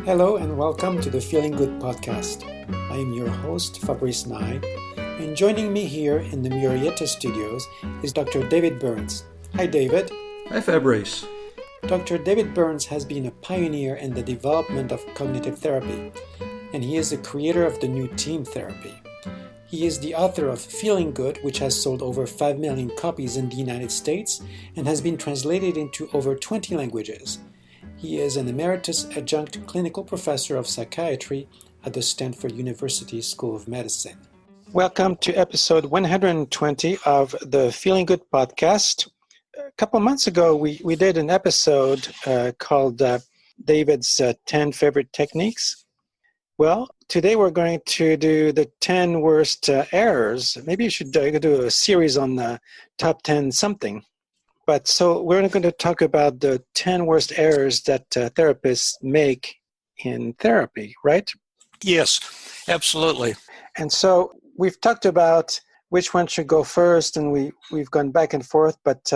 Hello and welcome to the Feeling Good podcast. I am your host, Fabrice Nye, and joining me here in the Murrieta studios is Dr. David Burns. Hi, David. Hi, Fabrice. Dr. David Burns has been a pioneer in the development of cognitive therapy, and he is the creator of the new team therapy. He is the author of Feeling Good, which has sold over 5 million copies in the United States and has been translated into over 20 languages. He is an emeritus adjunct clinical professor of psychiatry at the Stanford University School of Medicine. Welcome to episode 120 of the Feeling Good podcast. A couple months ago, we did an episode called David's 10 Favorite Techniques. Well, today we're going to do the 10 worst errors. Maybe you should do a series on the top 10 something. But so we're going to talk about the 10 worst errors that therapists make in therapy, right? Yes, absolutely. And so we've talked about which one should go first, and we've gone back and forth, but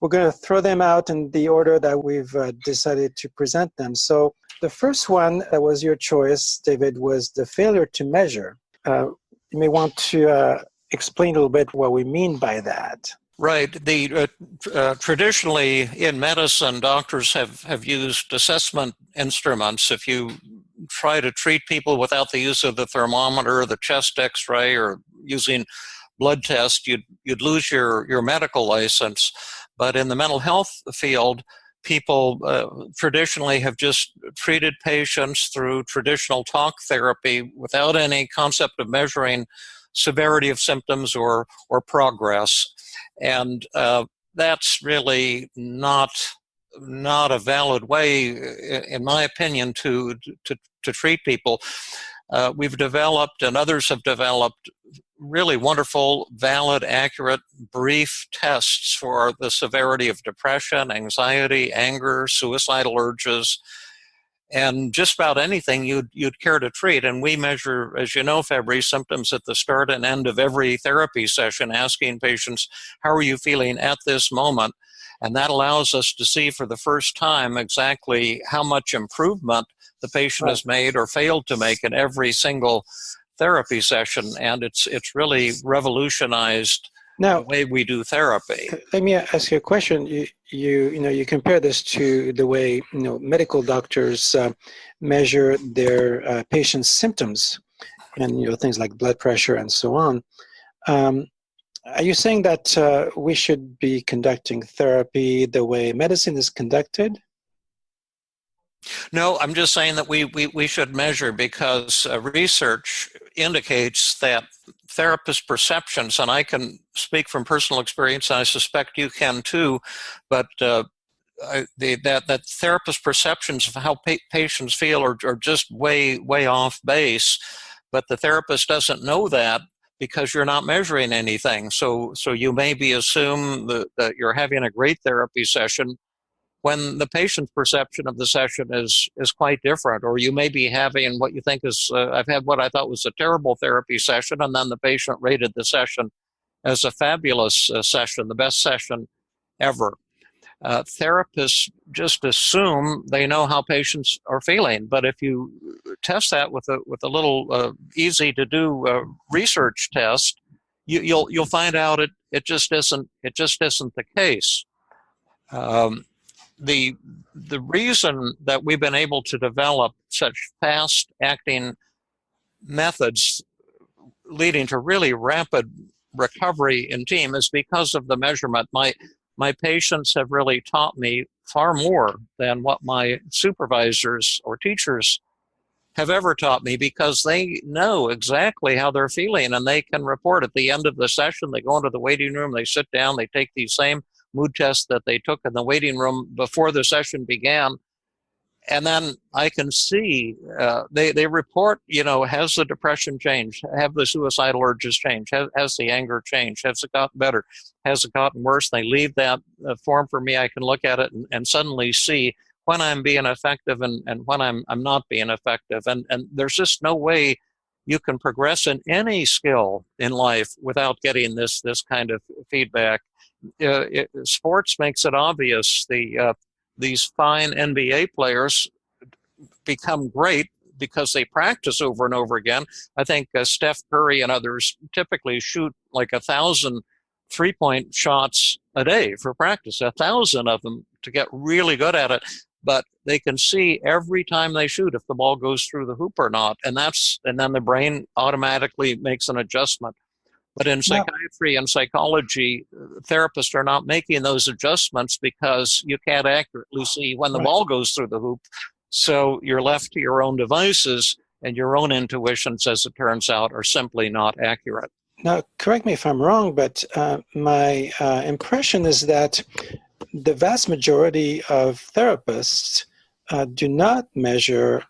we're going to throw them out in the order that we've decided to present them. So the first one that was your choice, David, was the failure to measure. You may want to explain a little bit what we mean by that. Right. Traditionally in medicine, doctors have used assessment instruments. If you try to treat people without the use of the thermometer, the chest X-ray, or using blood test, you'd lose your medical license. But in the mental health field, people traditionally have just treated patients through traditional talk therapy without any concept of measuring severity of symptoms or progress. And that's really not a valid way, in my opinion, to treat people. We've developed, and others have developed, really wonderful, valid, accurate, brief tests for the severity of depression, anxiety, anger, suicidal urges, and just about anything you'd care to treat. And we measure, as you know, Fabrice, symptoms at the start and end of every therapy session, asking patients, how are you feeling at this moment? And that allows us to see for the first time exactly how much improvement the patient has made or failed to make in every single therapy session. And it's really revolutionized the way we do therapy. Let me ask you a question. You compare this to the way medical doctors measure their patients' symptoms, and things like blood pressure and so on. Are you saying that we should be conducting therapy the way medicine is conducted? No, I'm just saying that we should measure, because research indicates that therapist perceptions, and I can speak from personal experience, and I suspect you can too, but that therapist perceptions of how patients feel are just way off base, but the therapist doesn't know that because you're not measuring anything. So you maybe assume that you're having a great therapy session when the patient's perception of the session is quite different, or you may be having what you think is, I've had what I thought was a terrible therapy session, and then the patient rated the session as a fabulous session, the best session ever. Therapists just assume they know how patients are feeling, but if you test that with a little easy to do research test, you'll find out it just isn't the case. The reason that we've been able to develop such fast-acting methods leading to really rapid recovery in team is because of the measurement. My patients have really taught me far more than what my supervisors or teachers have ever taught me, because they know exactly how they're feeling, and they can report at the end of the session. They go into the waiting room, they sit down, they take these same mood tests that they took in the waiting room before the session began. And then I can see they report, has the depression changed? Have the suicidal urges changed? Has the anger changed? Has it gotten better? Has it gotten worse? They leave that form for me. I can look at it and suddenly see when I'm being effective and when I'm not being effective. And there's just no way you can progress in any skill in life without getting this kind of feedback. Sports makes it obvious. These fine NBA players become great because they practice over and over again. I think Steph Curry and others typically shoot like 1,000 3-point shots a day for practice, 1,000 of them to get really good at it. But they can see every time they shoot if the ball goes through the hoop or not, and then the brain automatically makes an adjustment. But in psychiatry and psychology, therapists are not making those adjustments because you can't accurately see when the ball goes through the hoop. So you're left to your own devices, and your own intuitions, as it turns out, are simply not accurate. Now, correct me if I'm wrong, but my impression is that the vast majority of therapists do not measure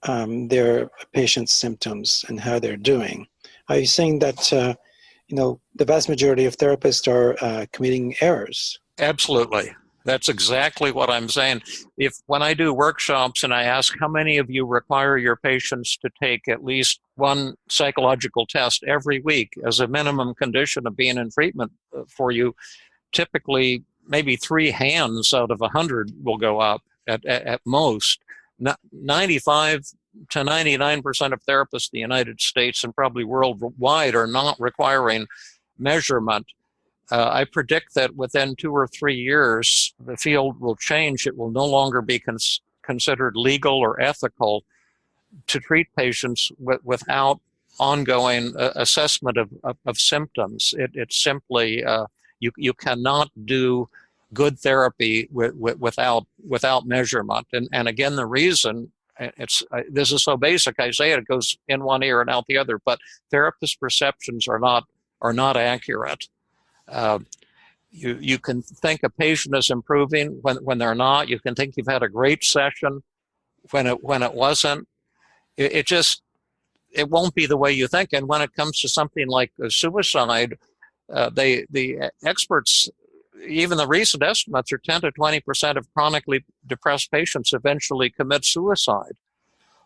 their patients' symptoms and how they're doing. Are you saying that the vast majority of therapists are committing errors? Absolutely. That's exactly what I'm saying. When I do workshops and I ask how many of you require your patients to take at least one psychological test every week as a minimum condition of being in treatment for you, typically maybe 3 hands out of 100 will go up at most. 95 to 99% of therapists in the United States and probably worldwide are not requiring measurement. I predict that within 2 or 3 years, the field will change. It will no longer be considered legal or ethical to treat patients without ongoing assessment of symptoms. It's simply, you cannot do good therapy without measurement. And again, the reason, this is so basic, I say it goes in one ear and out the other, but therapist perceptions are not accurate. You can think a patient is improving when they're not. You can think you've had a great session when it wasn't. It won't be the way you think. And when it comes to something like suicide, the experts, even the recent estimates, are 10 to 20% of chronically depressed patients eventually commit suicide.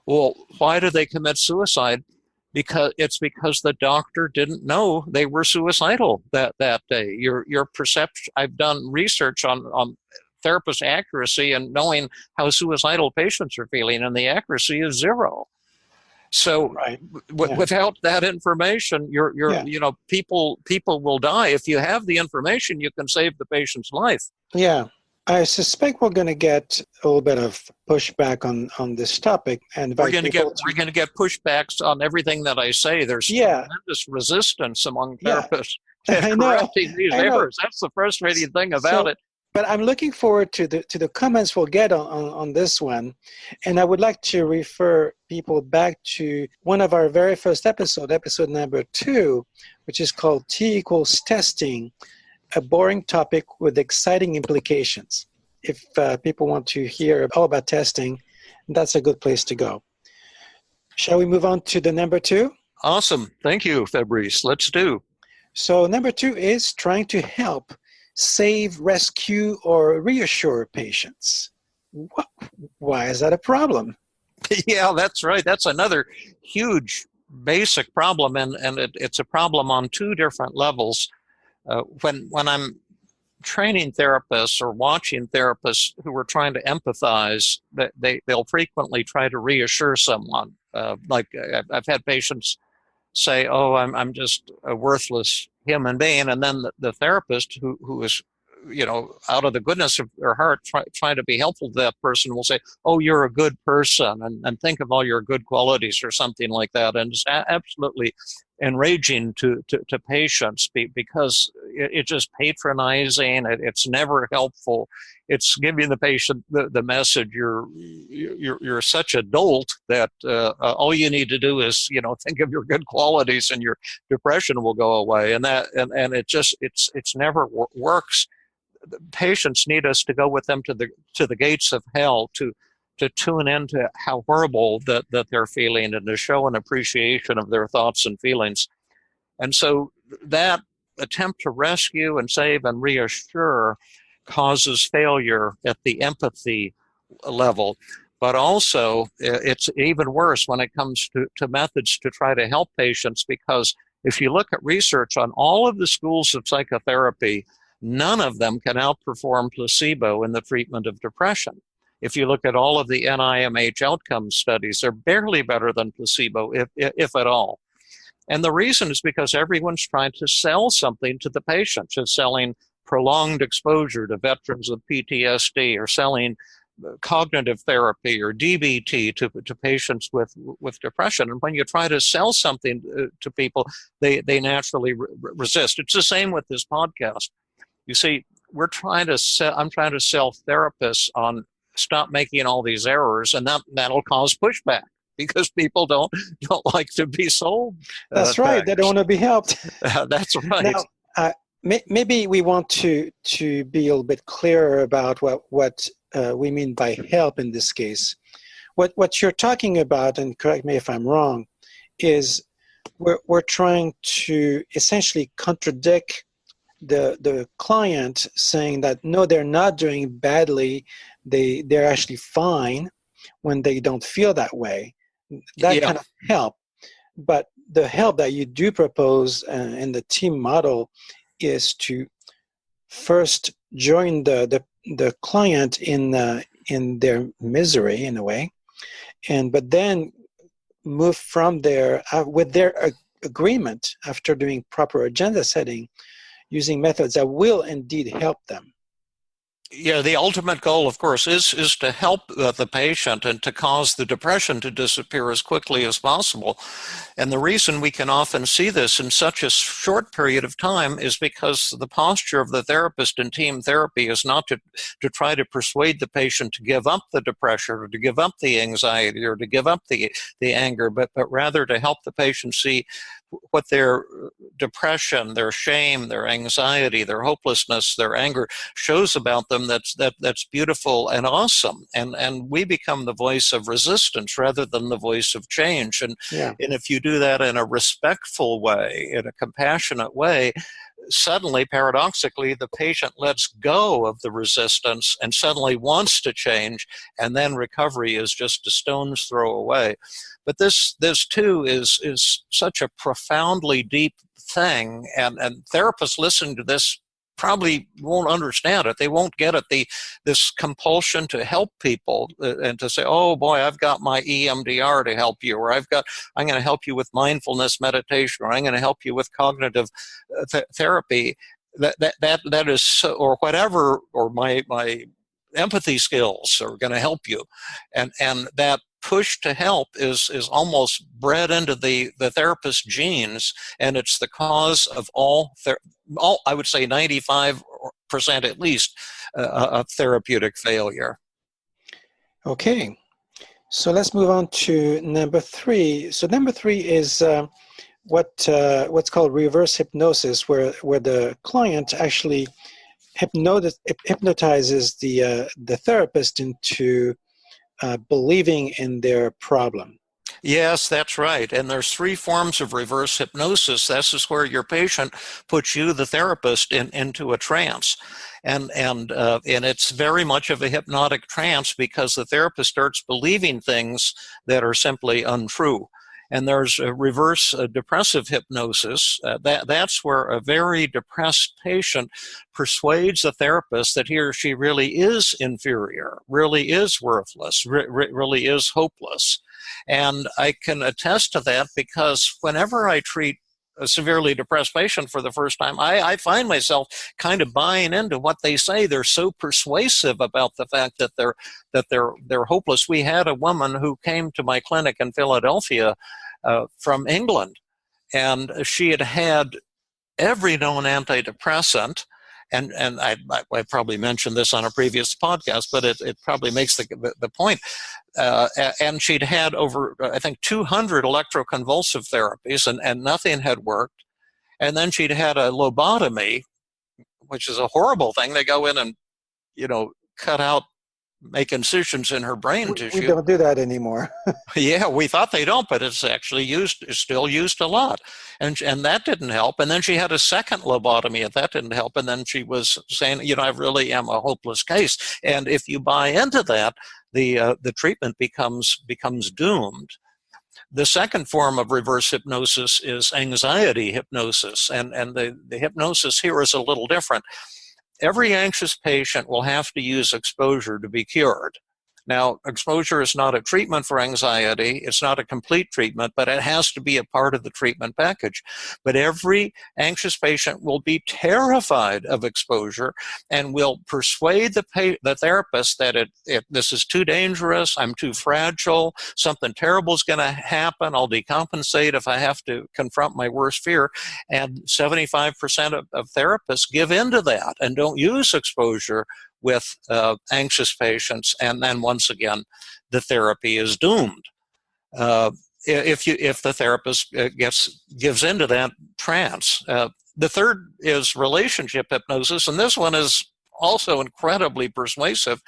Well, why do they commit suicide? Because the doctor didn't know they were suicidal that day. Your perception. I've done research on therapist accuracy and knowing how suicidal patients are feeling, and the accuracy is 0. So without that information, people will die. If you have the information, you can save the patient's life. Yeah. I suspect we're going to get a little bit of pushback on this topic, and we're going to get pushbacks on everything that I say. There's tremendous resistance among therapists to correcting these errors. That's the frustrating thing about it. But I'm looking forward to the comments we'll get on this one, and I would like to refer people back to one of our very first episode number 2, which is called T equals testing. A boring topic with exciting implications. If people want to hear all about testing, that's a good place to go. Shall we move on to the number 2? Awesome. Thank you, Fabrice. Let's do. So number 2 is trying to help, save, rescue, or reassure patients. Why is that a problem? Yeah, that's right. That's another huge basic problem, and it's a problem on 2 different levels. When I'm training therapists or watching therapists who are trying to empathize, they'll frequently try to reassure someone. Like I've had patients say, "Oh, I'm just a worthless human being," and then the therapist who is, out of the goodness of their heart, trying to be helpful to that person, will say, "Oh, you're a good person, and think of all your good qualities," or something like that. And it's absolutely enraging to patients because it's just patronizing. It's never helpful. It's giving the patient the message, you're such a dolt that all you need to do is think of your good qualities and your depression will go away. And it's never works. Patients need us to go with them to the gates of hell to tune into how horrible that they're feeling and to show an appreciation of their thoughts and feelings. And so that attempt to rescue and save and reassure causes failure at the empathy level. But also, it's even worse when it comes to methods to try to help patients, because if you look at research on all of the schools of psychotherapy, none of them can outperform placebo in the treatment of depression. if you look at all of the NIMH outcome studies, they're barely better than placebo, if at all. And the reason is because everyone's trying to sell something to the patients. It's selling prolonged exposure to veterans with PTSD, or selling cognitive therapy or DBT to patients with depression. And when you try to sell something to people, they naturally resist. It's the same with this podcast. You see, I'm trying to sell therapists on stop making all these errors, and that'll cause pushback because people don't like to be sold. That's right. They don't want to be helped. That's right. Now, maybe we want to be a little bit clearer about what we mean by help in this case. What you're talking about, and correct me if I'm wrong, is we're trying to essentially contradict the client, saying that no, they're not doing badly, they're actually fine when they don't feel that way. That kind of help. But the help that you do propose in the team model is to first join the client in their misery, in a way, but then move from there with their agreement, after doing proper agenda setting, using methods that will indeed help them. Yeah, the ultimate goal, of course, is to help the patient and to cause the depression to disappear as quickly as possible. And the reason we can often see this in such a short period of time is because the posture of the therapist in team therapy is not to try to persuade the patient to give up the depression or to give up the anxiety or to give up the anger, but rather to help the patient see what their depression, their shame, their anxiety, their hopelessness, their anger shows about them that's beautiful and awesome. And we become the voice of resistance rather than the voice of change. And if you do that in a respectful way, in a compassionate way, suddenly, paradoxically, the patient lets go of the resistance and suddenly wants to change, and then recovery is just a stone's throw away. But this too is such a profoundly deep thing, and therapists listening to this probably won't understand it. They won't get it. This compulsion to help people and to say, oh boy, I've got my EMDR to help you, or I'm going to help you with mindfulness meditation, or I'm going to help you with cognitive therapy. That is so, or whatever, or my empathy skills are going to help you, and that push to help is almost bred into the therapist genes, and it's the cause of all I would say 95% at least of therapeutic failure. Okay, so let's move on to number 3. So number 3 is what's called reverse hypnosis, where the client actually hypnotizes the therapist into believing in their problem. Yes, that's right. And there's 3 forms of reverse hypnosis. This is where your patient puts you, the therapist, into a trance. And it's very much of a hypnotic trance because the therapist starts believing things that are simply untrue. And there's a reverse depressive hypnosis. That's where a very depressed patient persuades the therapist that he or she really is inferior, really is worthless, really is hopeless. And I can attest to that because whenever I treat a severely depressed patient for the first time, I find myself kind of buying into what they say. They're so persuasive about the fact that they're hopeless. We had a woman who came to my clinic in Philadelphia from England, and she had every known antidepressant. And I probably mentioned this on a previous podcast, but it probably makes the point. And she'd had over, I think, 200 electroconvulsive therapies, and nothing had worked. And then she'd had a lobotomy, which is a horrible thing. They go in and, cut out, make incisions in her brain tissue. We don't do that anymore. Yeah, we thought they don't, but it's actually still used a lot. And that didn't help. And then she had a second lobotomy, and that didn't help. And then she was saying, I really am a hopeless case. And if you buy into that, the treatment becomes doomed. The second form of reverse hypnosis is anxiety hypnosis. And the hypnosis here is a little different. Every anxious patient will have to use exposure to be cured. Now, exposure is not a treatment for anxiety. It's not a complete treatment, but it has to be a part of the treatment package. But every anxious patient will be terrified of exposure and will persuade the therapist that this is too dangerous, I'm too fragile, something terrible is going to happen, I'll decompensate if I have to confront my worst fear. And 75% of therapists give in to that and don't use exposure with anxious patients, and then once again, the therapy is doomed. If the therapist gives into that trance. The third is relationship hypnosis, and this one is also incredibly persuasive.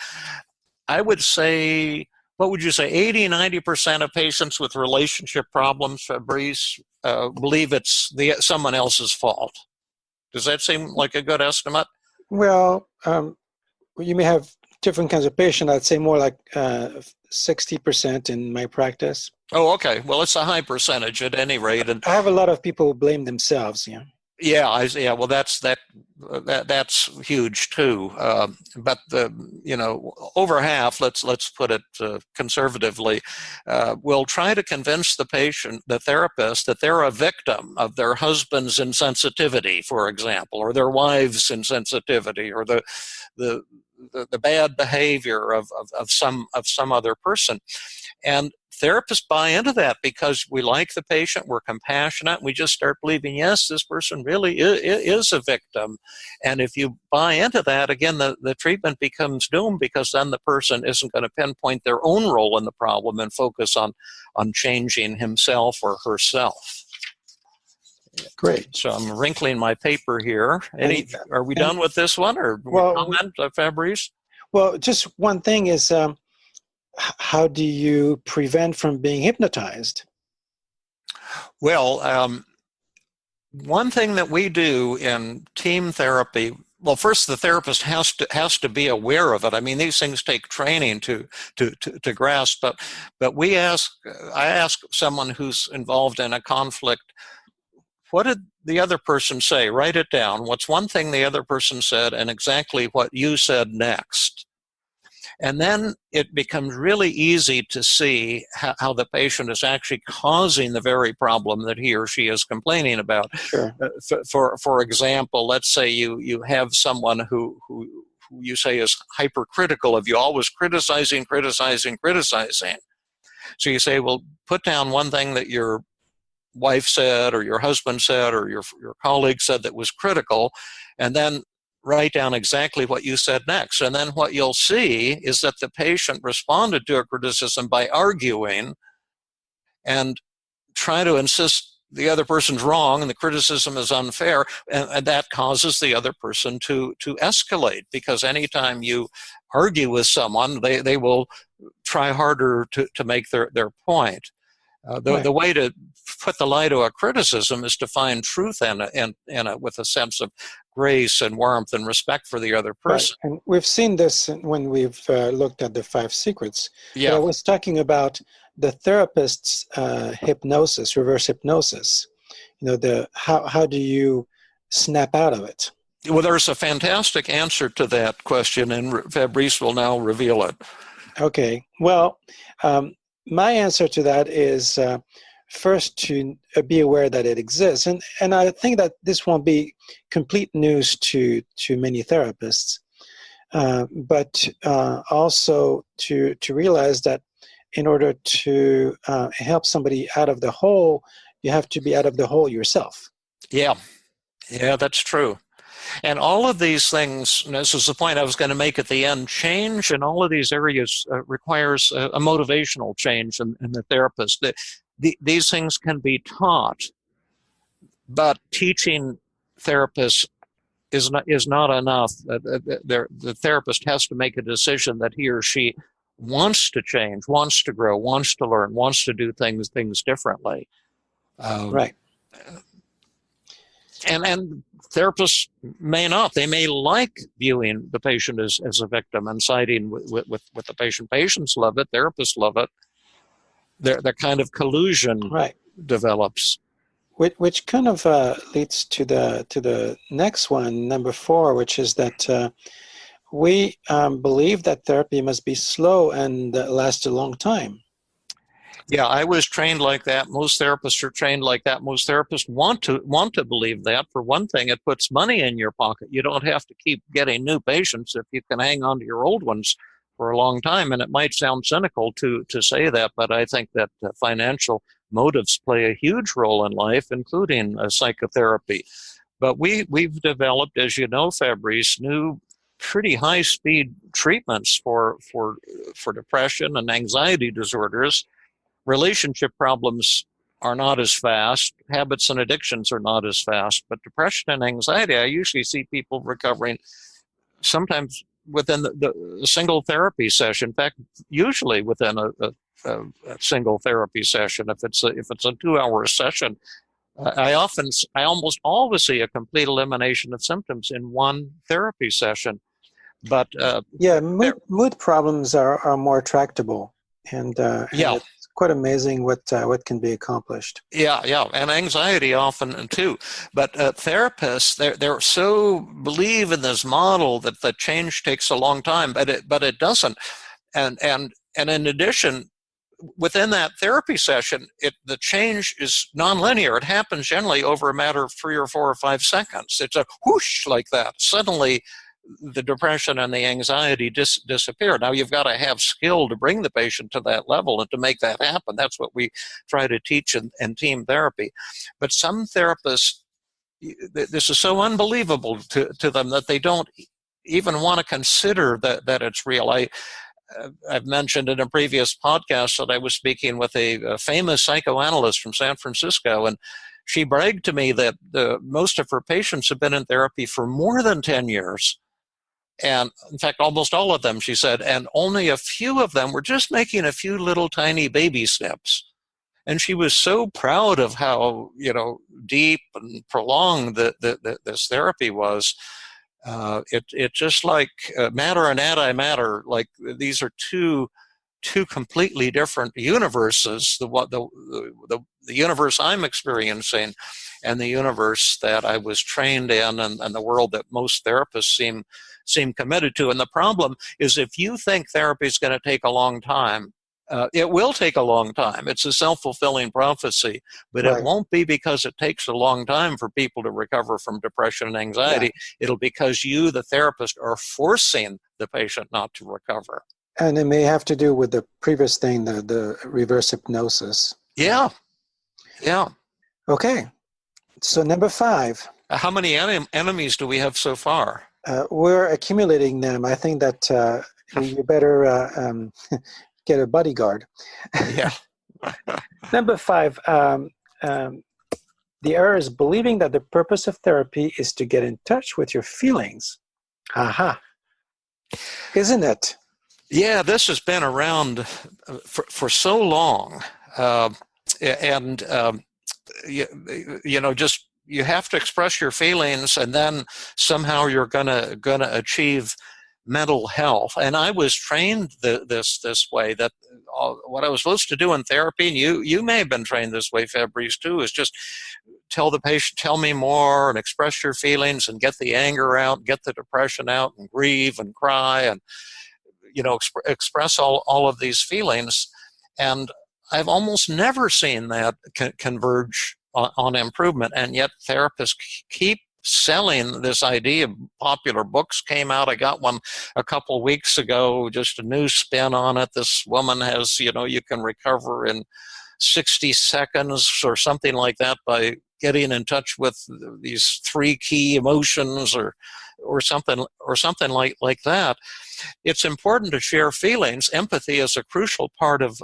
I would say, what would you say, 80-90% of patients with relationship problems, Fabrice, believe it's someone else's fault. Does that seem like a good estimate? Well, you may have different kinds of patients. I'd say more like 60% in my practice. Oh, okay. Well, it's a high percentage at any rate. And I have a lot of people who blame themselves. Yeah. Yeah. Well, that's huge too. But over half, let's put it conservatively, will try to convince the therapist, that they're a victim of their husband's insensitivity, for example, or their wife's insensitivity, or the bad behavior of some other person. And therapists buy into that because we like the patient, we're compassionate, and we just start believing, yes, this person really is a victim. And if you buy into that, again, the treatment becomes doomed, because then the person isn't going to pinpoint their own role in the problem and focus on changing himself or herself. Great. So I'm wrinkling my paper here. Are we done with this one, or comment, Fabrice? Well, just one thing is, how do you prevent from being hypnotized? Well, one thing that we do in team therapy, well, first the therapist has to be aware of it. I mean, these things take training to grasp. But I ask someone who's involved in a conflict, what did the other person say? Write it down. What's one thing the other person said, and exactly what you said next? And then it becomes really easy to see how the patient is actually causing the very problem that he or she is complaining about. Sure. For example, let's say you have someone who you say is hypercritical of you, always criticizing. So you say, well, put down one thing that your wife said, or your husband said, or your colleague said that was critical, and then write down exactly what you said next. And then what you'll see is that the patient responded to a criticism by arguing and try to insist the other person's wrong and the criticism is unfair, and that causes the other person to escalate, because anytime you argue with someone, they will try harder to make their point. The way to put the lie to a criticism is to find truth in it with a sense of grace and warmth and respect for the other person. Right. And we've seen this when we've looked at the 5 secrets. Yeah. But I was talking about the therapist's hypnosis, reverse hypnosis. How do you snap out of it? Well, there's a fantastic answer to that question, and Fabrice will now reveal it. Okay. Well, my answer to that is first to be aware that it exists. And I think that this won't be complete news to many therapists, but also to realize that in order to help somebody out of the hole, you have to be out of the hole yourself. Yeah, that's true. And all of these things, and this is the point I was going to make at the end, change in all of these areas requires a motivational change in the therapist. These things can be taught, but teaching therapists is not enough. The therapist has to make a decision that he or she wants to change, wants to grow, wants to learn, wants to do things differently. Right. And therapists may not. They may like viewing the patient as a victim and siding with the patient. Patients love it. Therapists love it. That kind of collusion develops. Which kind of leads to the next one, number 4, which is that we believe that therapy must be slow and last a long time. Yeah, I was trained like that. Most therapists are trained like that. Most therapists want to believe that. For one thing, it puts money in your pocket. You don't have to keep getting new patients if you can hang on to your old ones for a long time. And it might sound cynical to say that, but I think that financial motives play a huge role in life, including psychotherapy. But we've developed, as you know, Fabrice, new pretty high speed treatments for depression and anxiety disorders. Relationship problems are not as fast. Habits and addictions are not as fast. But depression and anxiety, I usually see people recovering sometimes within the single therapy session. In fact, usually within a single therapy session. If it's a 2-hour session, I almost always see a complete elimination of symptoms in one therapy session. But mood problems are more tractable, and it's quite amazing what can be accomplished. Yeah, and anxiety often too. But therapists, they're so believe in this model that the change takes a long time, but it doesn't. And in addition, within that therapy session, the change is nonlinear. It happens generally over a matter of 3 or 4 or 5 seconds. It's a whoosh like that. Suddenly, the depression and the anxiety disappear. Now, you've got to have skill to bring the patient to that level and to make that happen. That's what we try to teach in team therapy. But some therapists, this is so unbelievable to them that they don't even want to consider that it's real. I've mentioned in a previous podcast that I was speaking with a famous psychoanalyst from San Francisco, and she bragged to me that most of her patients have been in therapy for more than 10 years. And in fact, almost all of them, she said, and only a few of them were just making a few little tiny baby steps. And she was so proud of how, deep and prolonged this therapy was. It just like matter and antimatter, like these are two completely different universes. The universe I'm experiencing, and the universe that I was trained in, and the world that most therapists seem committed to. And the problem is, if you think therapy is going to take a long time, it will take a long time. It's a self-fulfilling prophecy, but Right. It won't be because it takes a long time for people to recover from depression and anxiety. Yeah. It'll because you, the therapist, are forcing the patient not to recover. And it may have to do with the previous thing, the reverse hypnosis. Yeah. Okay. So number 5. How many enemies do we have so far? We're accumulating them. I think that you better get a bodyguard. Yeah. Number 5, the error is believing that the purpose of therapy is to get in touch with your feelings. Aha. Isn't it? Yeah, this has been around for so long. Just you have to express your feelings, and then somehow you're gonna achieve mental health. And I was trained this way, that what I was supposed to do in therapy, and you may have been trained this way, Fabrice, too, is just tell the patient, tell me more, and express your feelings, and get the anger out, get the depression out, and grieve and cry, and express all of these feelings. And I've almost never seen that converge on improvement, and yet therapists keep selling this idea. Popular books came out. I got one a couple weeks ago, just a new spin on it. This woman has, you can recover in 60 seconds or something like that by getting in touch with these 3 key emotions or something like that. It's important to share feelings. Empathy is a crucial part of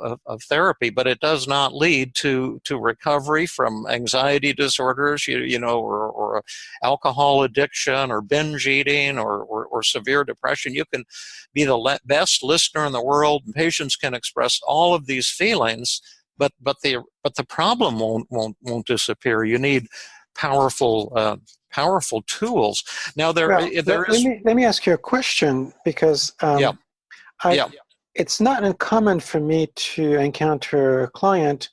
therapy, but it does not lead to recovery from anxiety disorders, or alcohol addiction, or binge eating, or severe depression. You can be the best listener in the world, and patients can express all of these feelings, but the problem won't disappear. You need powerful tools. Now let me ask you a question, because it's not uncommon for me to encounter a client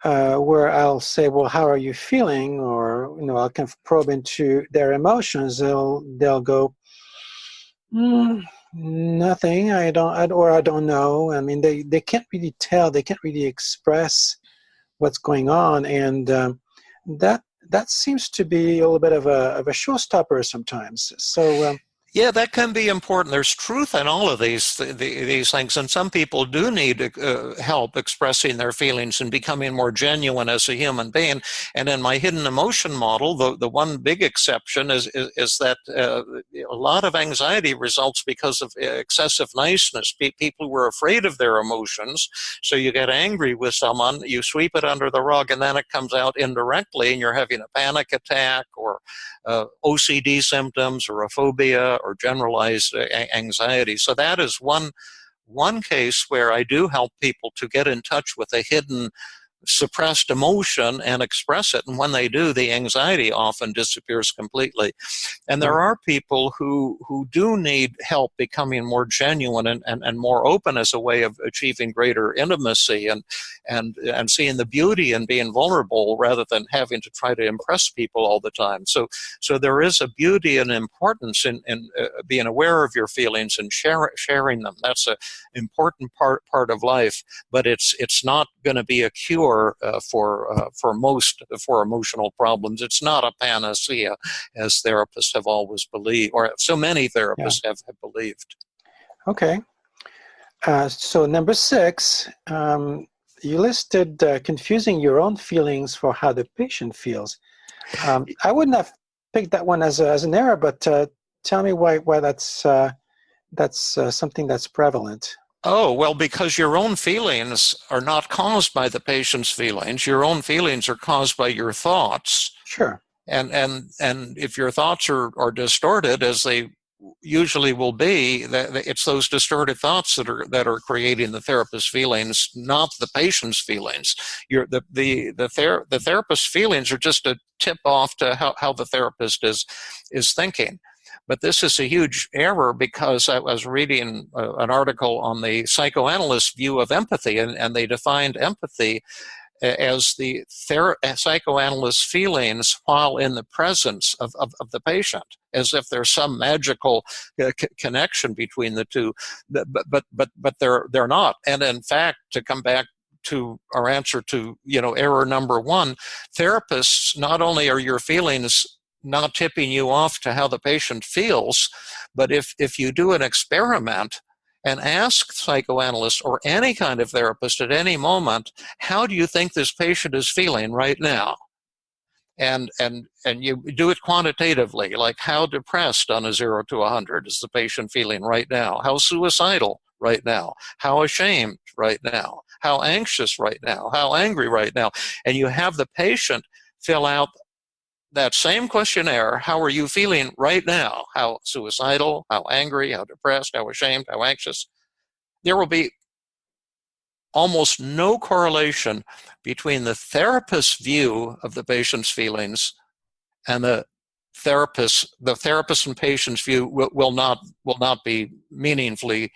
where I'll say, well, how are you feeling? Or, I'll kind of probe into their emotions. They'll go, Nothing. I don't know. I mean, they can't really tell. They can't really express what's going on, and that that seems to be a little bit of a showstopper sometimes. So, Yeah, that can be important. There's truth in all of these things, and some people do need help expressing their feelings and becoming more genuine as a human being. And in my hidden emotion model, the one big exception is that a lot of anxiety results because of excessive niceness. People were afraid of their emotions, so you get angry with someone, you sweep it under the rug, and then it comes out indirectly, and you're having a panic attack or OCD symptoms or a phobia or generalized anxiety. So that is one case where I do help people to get in touch with a hidden suppressed emotion and express it. And when they do, the anxiety often disappears completely. And there are people who do need help becoming more genuine and more open as a way of achieving greater intimacy and seeing the beauty in being vulnerable rather than having to try to impress people all the time. So there is a beauty and importance in being aware of your feelings and sharing them. That's an important part of life, but it's not going to be a cure for emotional problems. It's not a panacea, as therapists have always believed, or so many therapists have believed. Okay. So number 6, you listed confusing your own feelings for how the patient feels. I wouldn't have picked that one as an error, but tell me why that's something that's prevalent. Oh, well, because your own feelings are not caused by the patient's feelings. Your own feelings are caused by your thoughts. Sure. And if your thoughts are distorted, as they usually will be, it's those distorted thoughts that are creating the therapist's feelings, not the patient's feelings. The therapist's feelings are just a tip off to how the therapist is thinking. But this is a huge error, because I was reading an article on the psychoanalyst view of empathy, and they defined empathy as the psychoanalyst's feelings while in the presence of the patient, as if there's some magical connection between the two, but they're not. And in fact, to come back to our answer to error number 1, therapists, not only are your feelings not tipping you off to how the patient feels, but if you do an experiment and ask psychoanalysts or any kind of therapist at any moment, how do you think this patient is feeling right now? And you do it quantitatively, like how depressed on a 0 to 100 is the patient feeling right now? How suicidal right now? How ashamed right now? How anxious right now? How angry right now? And you have the patient fill out that same questionnaire. How are you feeling right now? How suicidal, how angry, how depressed, how ashamed, how anxious? There will be almost no correlation between the therapist's view of the patient's feelings and the therapist and patient's view will not be meaningfully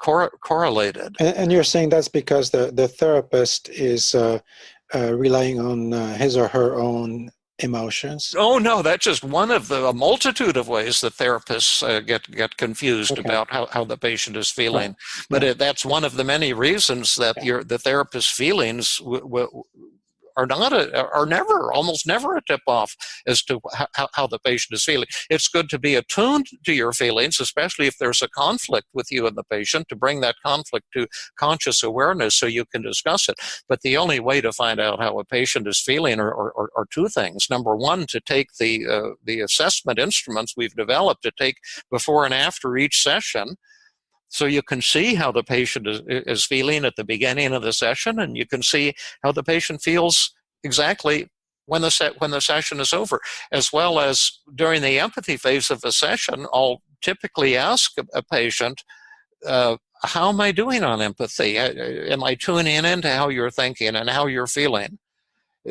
correlated. And you're saying that's because the therapist is relying on his or her own emotions? Oh no, that's just one of a multitude of ways that therapists get confused about how the patient is feeling. Right. But that's one of the many reasons that the therapist's feelings are almost never a tip-off as to how the patient is feeling. It's good to be attuned to your feelings, especially if there's a conflict with you and the patient, to bring that conflict to conscious awareness so you can discuss it. But the only way to find out how a patient is feeling are two things. Number 1, to take the assessment instruments we've developed to take before and after each session, so you can see how the patient is feeling at the beginning of the session, and you can see how the patient feels exactly when the session is over. As well as during the empathy phase of the session, I'll typically ask a patient, how am I doing on empathy? Am I tuning into how you're thinking and how you're feeling?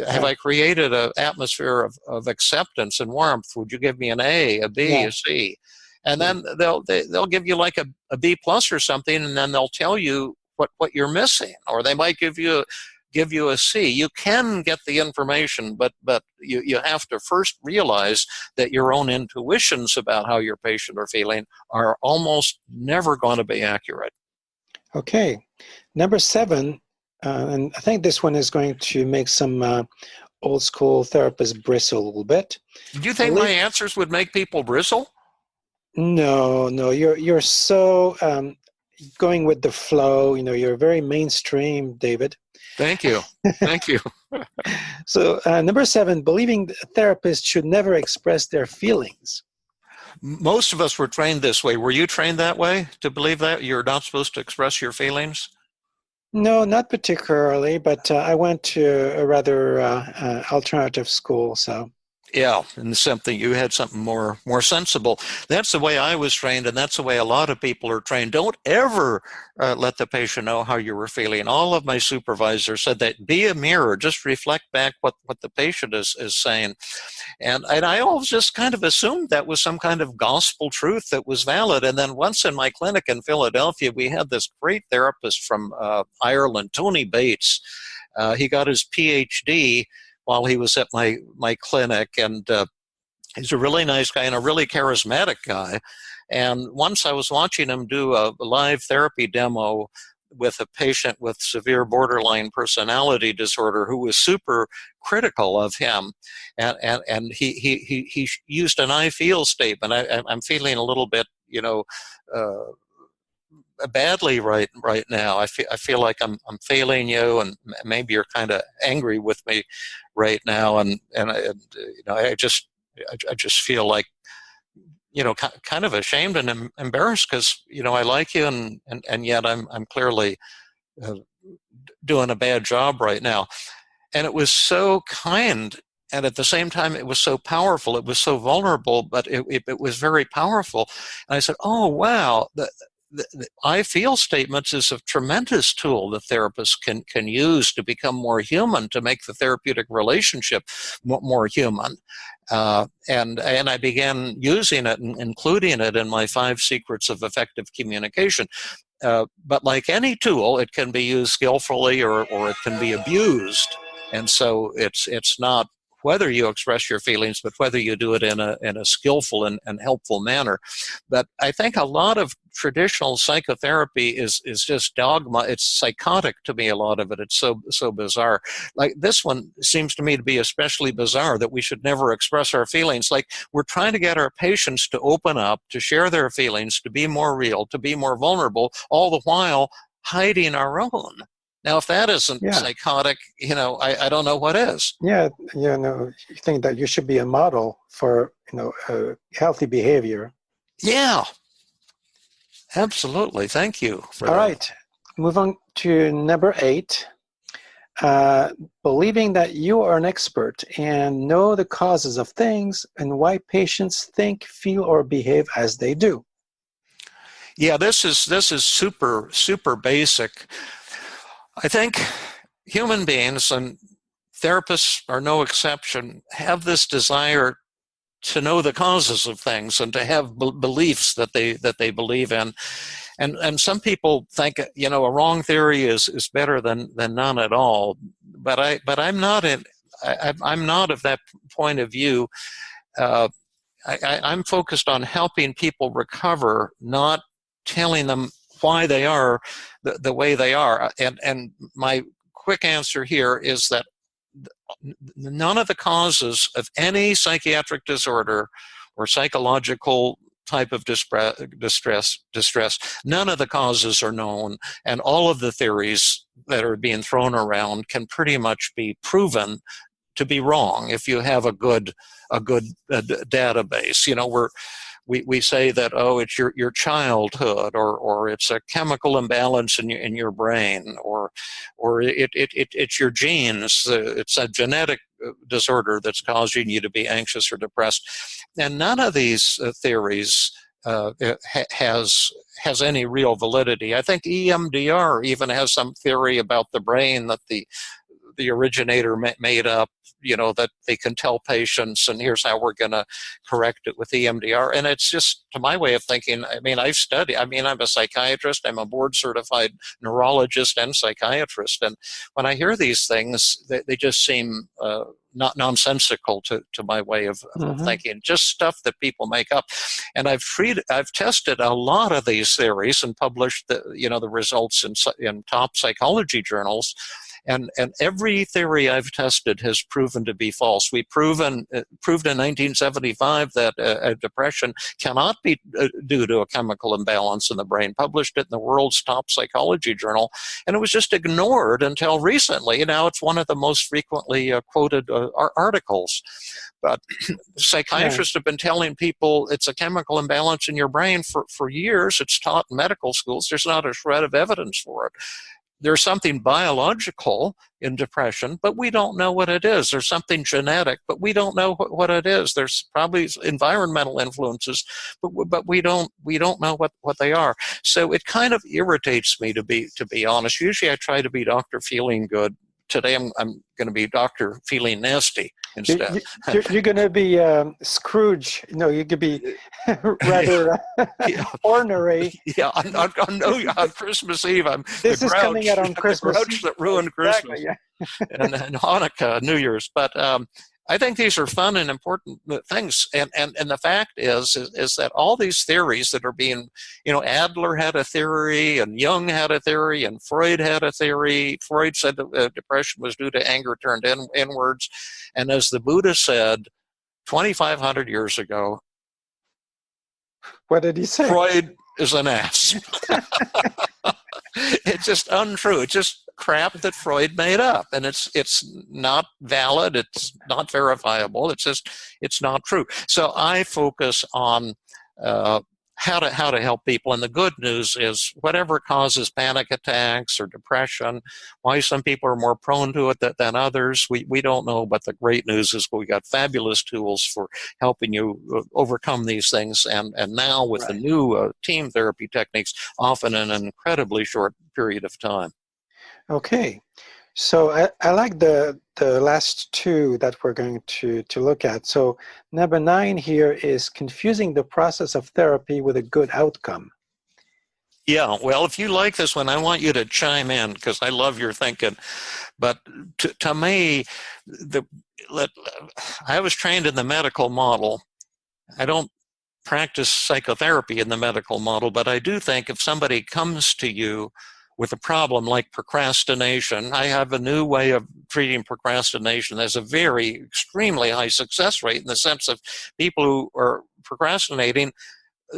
Have I created an atmosphere of acceptance and warmth? Would you give me an A, a B, a C? And then they'll give you like a B plus or something, and then they'll tell you what you're missing, or they might give give you a C. You can get the information, but you have to first realize that your own intuitions about how your patient are feeling are almost never going to be accurate. Okay. Number 7, and I think this one is going to make some old school therapists bristle a little bit. Do you think my answers would make people bristle? No, you're so going with the flow. You're very mainstream, David. Thank you. Thank you. So number 7, believing a therapist should never express their feelings. Most of us were trained this way. Were you trained that way, to believe that you're not supposed to express your feelings? No, not particularly, but I went to a rather alternative school, so. Yeah, and you had something more sensible. That's the way I was trained, and that's the way a lot of people are trained. Don't ever let the patient know how you were feeling. All of my supervisors said that be a mirror, just reflect back what the patient is saying. And I always just kind of assumed that was some kind of gospel truth that was valid. And then once in my clinic in Philadelphia, we had this great therapist from Ireland, Tony Bates. He got his PhD while he was at my clinic, and he's a really nice guy and a really charismatic guy. And once I was watching him do a live therapy demo with a patient with severe borderline personality disorder who was super critical of him, and he used an "I feel" statement. I'm feeling a little bit, badly right now. I feel like I'm failing you, and maybe you're kind of angry with me right now, and I just feel like kind of ashamed and embarrassed because I like you, and yet I'm clearly doing a bad job right now. And it was so kind, and at the same time it was so powerful. It was so vulnerable, but it was very powerful. And I said, oh wow, the I feel statements is a tremendous tool the therapist can use to become more human, to make the therapeutic relationship more human. And I began using it and including it in my 5 secrets of effective communication. But like any tool, it can be used skillfully or it can be abused. And so it's not whether you express your feelings, but whether you do it in a skillful and helpful manner. But I think a lot of traditional psychotherapy is just dogma. It's psychotic to me, a lot of it. It's so bizarre. Like this one seems to me to be especially bizarre, that we should never express our feelings. Like we're trying to get our patients to open up, to share their feelings, to be more real, to be more vulnerable, all the while hiding our own. Now, if that isn't psychotic, I don't know what is. Yeah, you think that you should be a model for, healthy behavior. Yeah, absolutely. Thank you for All that. right, move on to number 8. Believing that you are an expert and know the causes of things and why patients think, feel, or behave as they do. Yeah, this is super, super basic. I think human beings, and therapists are no exception, have this desire to know the causes of things and to have beliefs that they believe in. And some people think a wrong theory is better than none at all. But I'm not of that point of view. I'm focused on helping people recover, not telling them why they are the way they are. And my quick answer here is that none of the causes of any psychiatric disorder or psychological type of distress, none of the causes are known, and all of the theories that are being thrown around can pretty much be proven to be wrong if you have a good database. We say that, it's your childhood, or it's a chemical imbalance in your brain, or it's your genes. It's a genetic disorder that's causing you to be anxious or depressed. And none of these theories has any real validity. I think EMDR even has some theory about the brain that the the originator made up, that they can tell patients, and here's how we're going to correct it with EMDR. And it's just, to my way of thinking, I'm a psychiatrist, I'm a board certified neurologist and psychiatrist. And when I hear these things, they just seem not nonsensical to my way of thinking, just stuff that people make up. And I've tested a lot of these theories and published the results in top psychology journals. And every theory I've tested has proven to be false. We proved in 1975 that depression cannot be due to a chemical imbalance in the brain. Published it in the world's top psychology journal, and it was just ignored until recently. Now it's one of the most frequently quoted articles. But psychiatrists have been telling people it's a chemical imbalance in your brain for years. It's taught in medical schools. There's not a shred of evidence for it. There's something biological in depression, but we don't know what it is. There's something genetic, but we don't know what it is. There's probably environmental influences, but we don't know what they are. So it kind of irritates me, to be honest. Usually I try to be Dr. Feeling Good. Today I'm going to be Dr. Feeling Nasty instead. You're going to be Scrooge. No, you could be rather ornery. Yeah, on Christmas Eve, I'm this the is grouch, coming out on Christmas the grouch that ruined Christmas, yeah. and Hanukkah, New Year's. But I think these are fun and important things, and the fact is that all these theories that are being, Adler had a theory, and Jung had a theory, and Freud had a theory. Freud said that depression was due to anger turned inwards, and as the Buddha said 2,500 years ago, what did he say? Freud is an ass. It's just untrue. It's just crap that Freud made up, and it's not valid. It's not verifiable. It's not true. So I focus on how to help people. And the good news is, whatever causes panic attacks or depression, why some people are more prone to it than others, we don't know. But the great news is we got fabulous tools for helping you overcome these things. And now with the new team therapy techniques, often in an incredibly short period of time. Okay. So I like the last two that we're going to look at. So number 9 here is confusing the process of therapy with a good outcome. Yeah, well, if you like this one, I want you to chime in, because I love your thinking. But to me, I was trained in the medical model. I don't practice psychotherapy in the medical model, but I do think if somebody comes to you with a problem like procrastination, I have a new way of treating procrastination. There's a very extremely high success rate, in the sense of people who are procrastinating,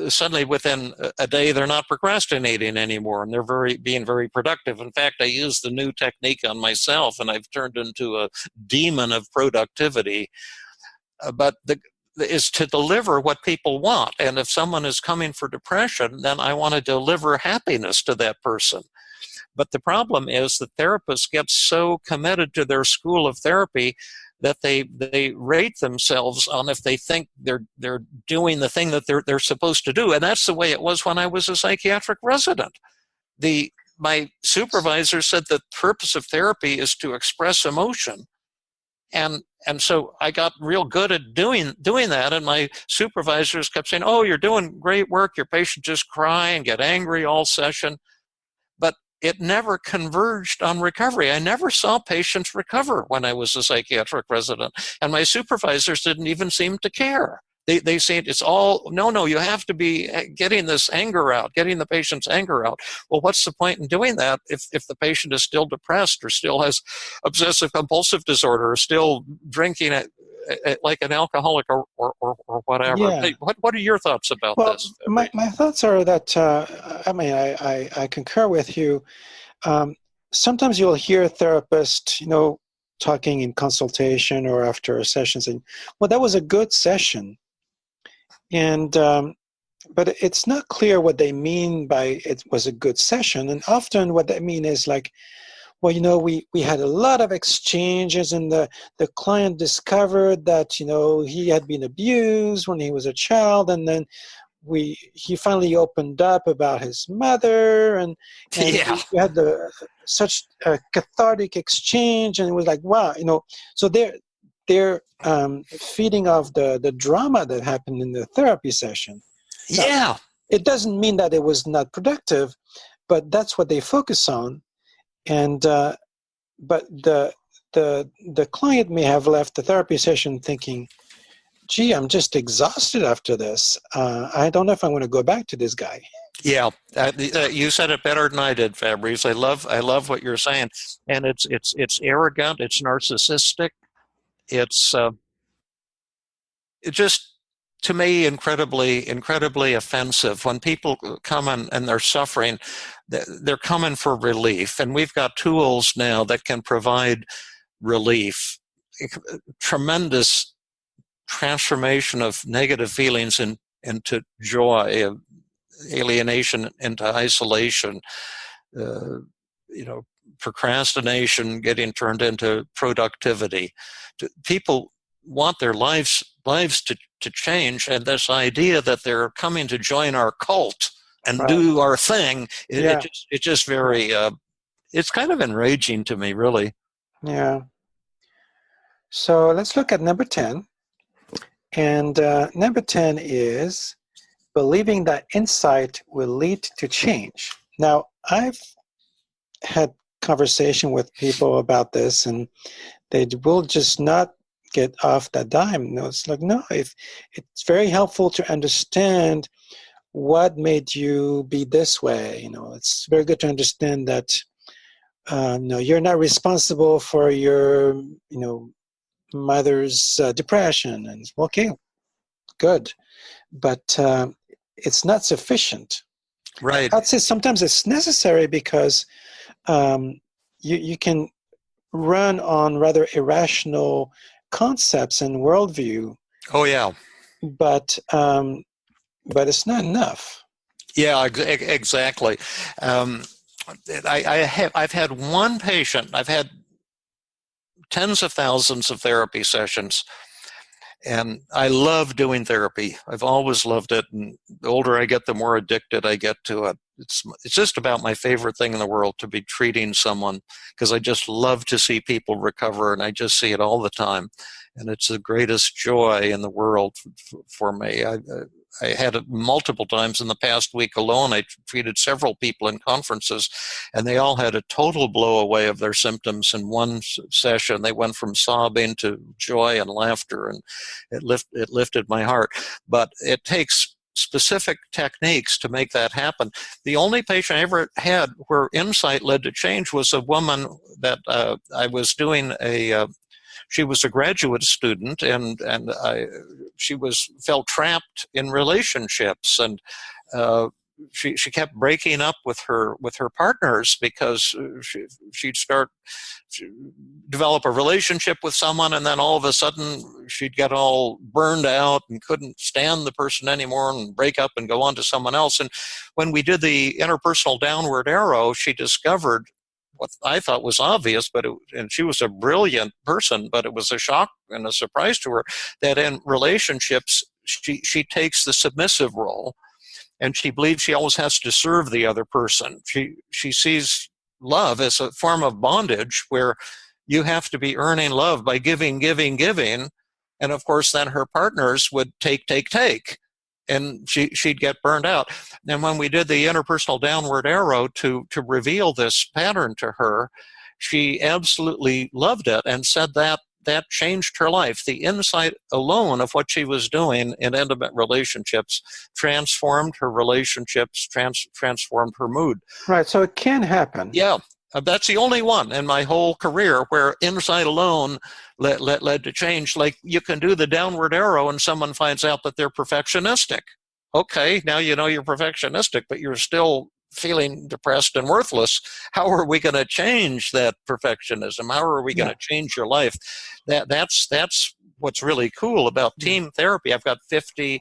suddenly within a day they're not procrastinating anymore, and they're being very productive. In fact, I use the new technique on myself, and I've turned into a demon of productivity. But is to deliver what people want. And if someone is coming for depression, then I want to deliver happiness to that person. But the problem is that therapists get so committed to their school of therapy that they rate themselves on if they think they're doing the thing that they're supposed to do. And that's the way it was when I was a psychiatric resident. My supervisor said the purpose of therapy is to express emotion. And so I got real good at doing that, and my supervisors kept saying, "Oh, you're doing great work. Your patients just cry and get angry all session." But it never converged on recovery. I never saw patients recover when I was a psychiatric resident, and my supervisors didn't even seem to care. They say it's all, no, you have to be getting this anger out, getting the patient's anger out. Well, what's the point in doing that if the patient is still depressed, or still has obsessive compulsive disorder, or still drinking like an alcoholic, or whatever? Yeah. Hey, what are your thoughts about this? My thoughts are that, I concur with you. Sometimes you'll hear a therapist, talking in consultation or after a session saying, well, that was a good session. And but it's not clear what they mean by it was a good session. And often what they mean is like, well, we had a lot of exchanges, and the client discovered that, he had been abused when he was a child, and then he finally opened up about his mother, and Yeah. we had such a cathartic exchange, and it was like, wow, so they're feeding off the drama that happened in the therapy session. Now, Yeah. it doesn't mean that it was not productive, but that's what they focus on. And but the client may have left the therapy session thinking, gee, I'm just exhausted after this. I don't know if I want to go back to this guy. Yeah, you said it better than I did, Fabrice. I love what you're saying, and it's arrogant, it's narcissistic, it's just, to me, incredibly offensive. When people come and they're suffering, they're coming for relief, and we've got tools now that can provide relief. Tremendous transformation of negative feelings into joy, alienation into isolation, procrastination getting turned into productivity. People want their lives to change, and this idea that they're coming to join our cult and do our thing, it's just very, it's kind of enraging to me, really. Yeah. So let's look at number 10. And number 10 is believing that insight will lead to change. Now, I've had conversation with people about this, and they will just not get off that dime. It's like, no, if it's very helpful to understand what made you be this way. It's very good to understand that no, you're not responsible for your mother's depression. And okay, good, but it's not sufficient. Right. I'd say sometimes it's necessary because you can run on rather irrational concepts and worldview. Oh yeah. But it's not enough. Yeah, exactly. I've had one patient. I've had tens of thousands of therapy sessions, and I love doing therapy. I've always loved it, and the older I get, the more addicted I get to it. It's just about my favorite thing in the world to be treating someone, because I just love to see people recover, and I just see it all the time, and it's the greatest joy in the world for me. I had it multiple times in the past week alone. I treated several people in conferences, and they all had a total blow away of their symptoms in one session. They went from sobbing to joy and laughter, and it lifted my heart. But it takes specific techniques to make that happen. The only patient I ever had where insight led to change was a woman that I was doing she was a graduate student, and she felt trapped in relationships, and she kept breaking up with her partners because she'd develop a relationship with someone, and then all of a sudden she'd get all burned out and couldn't stand the person anymore and break up and go on to someone else. And when we did the interpersonal downward arrow, she discovered what I thought was obvious, and she was a brilliant person, but it was a shock and a surprise to her that in relationships, she takes the submissive role, and she believes she always has to serve the other person. She sees love as a form of bondage where you have to be earning love by giving, and of course then her partners would take, and she'd get burned out. And when we did the interpersonal downward arrow to reveal this pattern to her, she absolutely loved it and said that changed her life. The insight alone of what she was doing in intimate relationships transformed her relationships, transformed her mood. Right, so it can happen. Yeah. That's the only one in my whole career where insight alone led to change. Like, you can do the downward arrow and someone finds out that they're perfectionistic. Okay, now you know you're perfectionistic, but you're still feeling depressed and worthless. How are we going to change that perfectionism? How are we going to change your life? That's what's really cool about team therapy. I've got 50.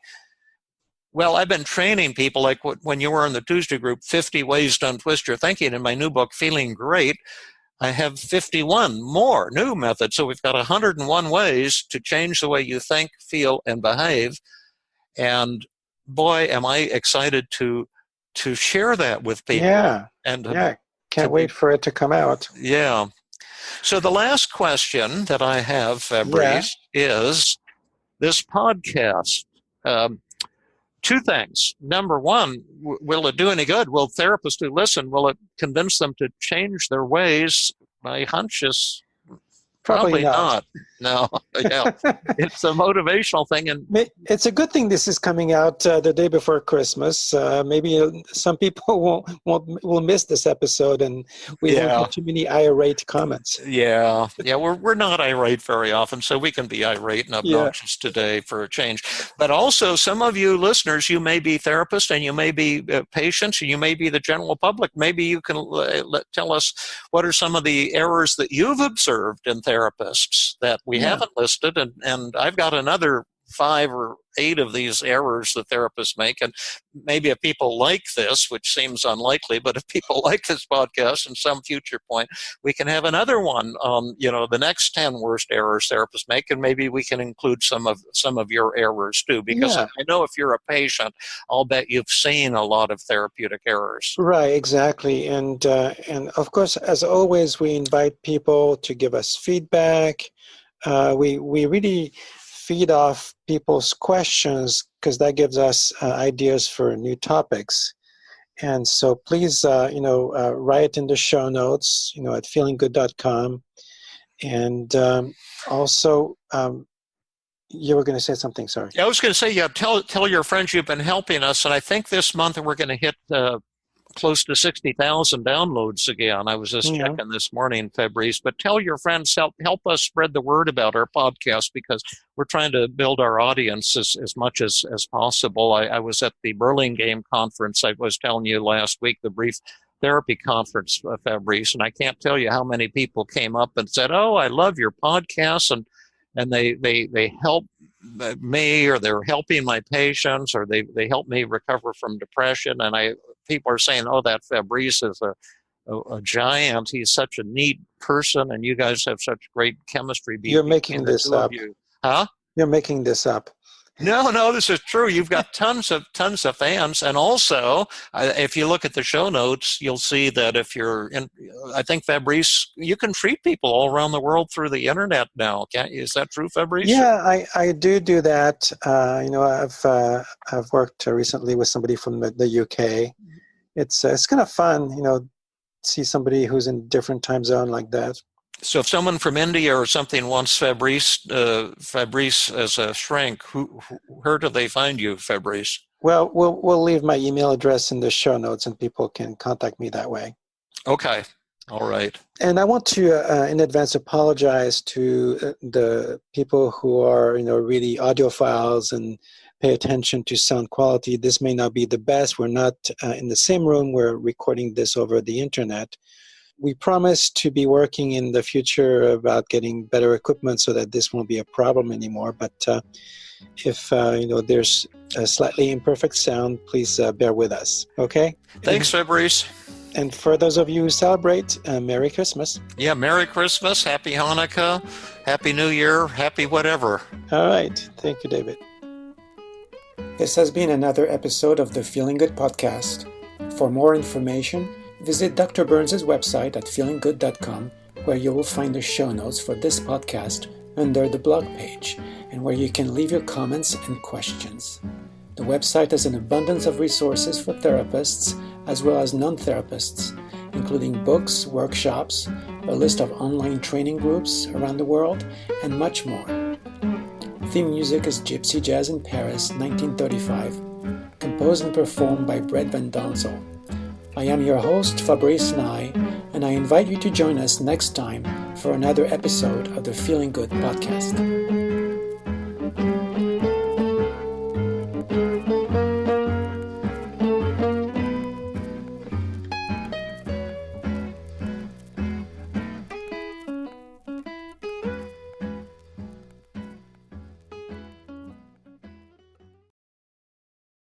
Well, I've been training people, like when you were in the Tuesday group, 50 ways to untwist your thinking. In my new book, Feeling Great, I have 51 more new methods. So we've got 101 ways to change the way you think, feel, and behave. And boy, am I excited to share that with people. Yeah. And Can't wait for it to come out. Yeah. So the last question that I have, Fabrice, is this podcast. Two things. Number one, will it do any good? Will therapists who listen, will it convince them to change their ways? My hunch is probably not. No, yeah. It's a motivational thing. And it's a good thing this is coming out the day before Christmas. Maybe some people will miss this episode, and we won't get too many irate comments. Yeah, we're not irate very often, so we can be irate and obnoxious today for a change. But also, some of you listeners, you may be therapists, and you may be patients, and you may be the general public. Maybe you can tell us what are some of the errors that you've observed in therapists that we haven't listed, and I've got another 5 or 8 of these errors that therapists make. And maybe if people like this, which seems unlikely, but if people like this podcast in some future point, we can have another one on, the next 10 worst errors therapists make, and maybe we can include some of your errors too, because I know if you're a patient, I'll bet you've seen a lot of therapeutic errors. Right, exactly. And of course, as always, we invite people to give us feedback. We really feed off people's questions because that gives us ideas for new topics. And so please, write in the show notes, at feelinggood.com. And also, you were going to say something, sorry. I was going to say, tell your friends you've been helping us. And I think this month we're going to hit close to 60,000 downloads again. I was just checking this morning, Fabrice. But tell your friends, help us spread the word about our podcast, because we're trying to build our audience as much as possible. I was at the Burlingame conference, I was telling you last week, the Brief Therapy Conference, Fabrice, and I can't tell you how many people came up and said, "Oh, I love your podcast," and they help me, or they're helping my patients, or they help me recover from depression. And people are saying, "Oh, that Fabrice is a giant. He's such a neat person, and you guys have such great chemistry." You're making this up. Huh? You're making this up. No, this is true. You've got tons of fans. And also, if you look at the show notes, you'll see that if you're in, I think, Fabrice, you can treat people all around the world through the internet now. Is that true, Fabrice? Yeah, I do that. I've worked recently with somebody from the UK. It's kind of fun, see somebody who's in a different time zone like that. So if someone from India or something wants Fabrice as a shrink, where do they find you, Fabrice? Well, we'll leave my email address in the show notes, and people can contact me that way. Okay. All right. And I want to, in advance, apologize to the people who are, really audiophiles and pay attention to sound quality. This may not be the best. We're not in the same room. We're recording this over the internet. We promise to be working in the future about getting better equipment so that this won't be a problem anymore. But if there's a slightly imperfect sound, please bear with us. Okay? Thanks, Fabrice. And for those of you who celebrate, Merry Christmas. Yeah, Merry Christmas, Happy Hanukkah, Happy New Year, Happy whatever. All right. Thank you, David. This has been another episode of the Feeling Good podcast. For more information, visit Dr. Burns' website at feelinggood.com, where you will find the show notes for this podcast under the blog page, and where you can leave your comments and questions. The website has an abundance of resources for therapists as well as non-therapists, including books, workshops, a list of online training groups around the world, and much more. Theme music is Gypsy Jazz in Paris, 1935, composed and performed by Brett Van Donsel. I am your host, Fabrice Nye, and I invite you to join us next time for another episode of the Feeling Good podcast.